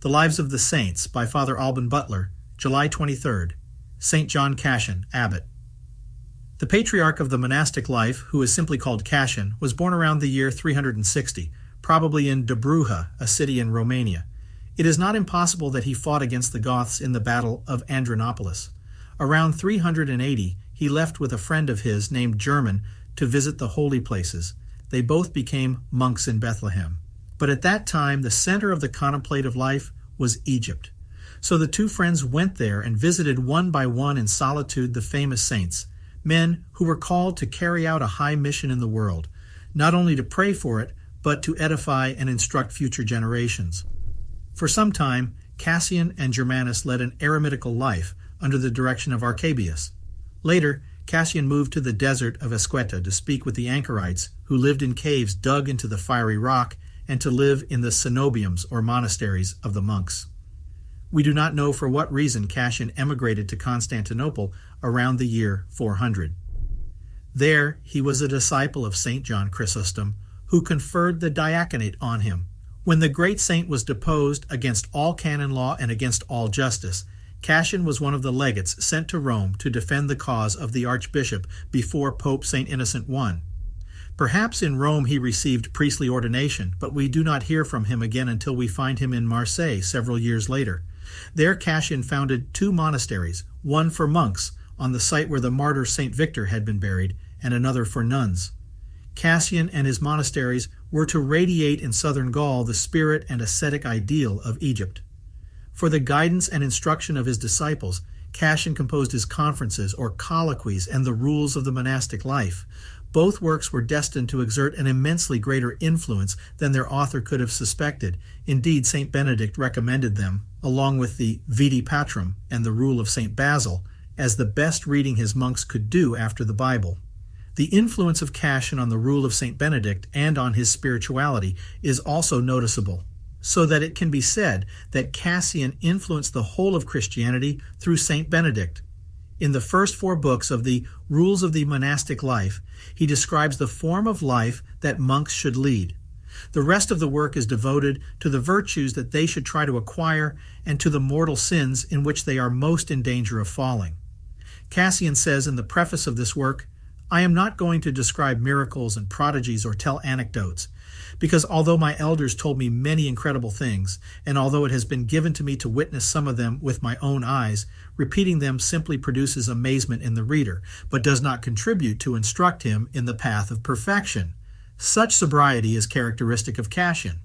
The Lives of the Saints by Father Butler, July 23rd. St. John Cassian, Abbot. The patriarch of the monastic life, who is simply called Cassian, was born around the year 360, probably in Dobruja, a city in Romania. It is not impossible that he fought against the Goths in the Battle of Adrianopolis. Around 380, he left with a friend of his named German to visit the holy places. They both became monks in Bethlehem. But at that time, the center of the contemplative life was Egypt. So the two friends went there and visited one by one in solitude the famous saints, men who were called to carry out a high mission in the world, not only to pray for it, but to edify and instruct future generations. For some time, Cassian and Germanus led an eremitical life under the direction of Archabius. Later, Cassian moved to the desert of Esqueta to speak with the anchorites who lived in caves dug into the fiery rock and to live in the cenobiums or monasteries of the monks. We do not know for what reason Cassian emigrated to Constantinople around the year 400. There he was a disciple of St. John Chrysostom, who conferred the diaconate on him. When the great saint was deposed against all canon law and against all justice, Cassian was one of the legates sent to Rome to defend the cause of the archbishop before Pope St. Innocent I. Perhaps in Rome he received priestly ordination, but we do not hear from him again until we find him in Marseille several years later. There Cassian founded two monasteries, one for monks on the site where the martyr St. Victor had been buried, and another for nuns. Cassian and his monasteries were to radiate in southern Gaul the spirit and ascetic ideal of Egypt. For the guidance and instruction of his disciples, Cassian composed his conferences or colloquies and the rules of the monastic life. Both works were destined to exert an immensely greater influence than their author could have suspected. Indeed, St. Benedict recommended them, along with the Vitae Patrum and the Rule of St. Basil, as the best reading his monks could do after the Bible. The influence of Cassian on the Rule of St. Benedict and on his spirituality is also noticeable, so that it can be said that Cassian influenced the whole of Christianity through St. Benedict. In the first 4 books of the Rules of the Monastic Life, he describes the form of life that monks should lead. The rest of the work is devoted to the virtues that they should try to acquire and to the mortal sins in which they are most in danger of falling. Cassian says in the preface of this work, "I am not going to describe miracles and prodigies or tell anecdotes, because although my elders told me many incredible things, and although it has been given to me to witness some of them with my own eyes, repeating them simply produces amazement in the reader, but does not contribute to instruct him in the path of perfection." Such sobriety is characteristic of Cassian.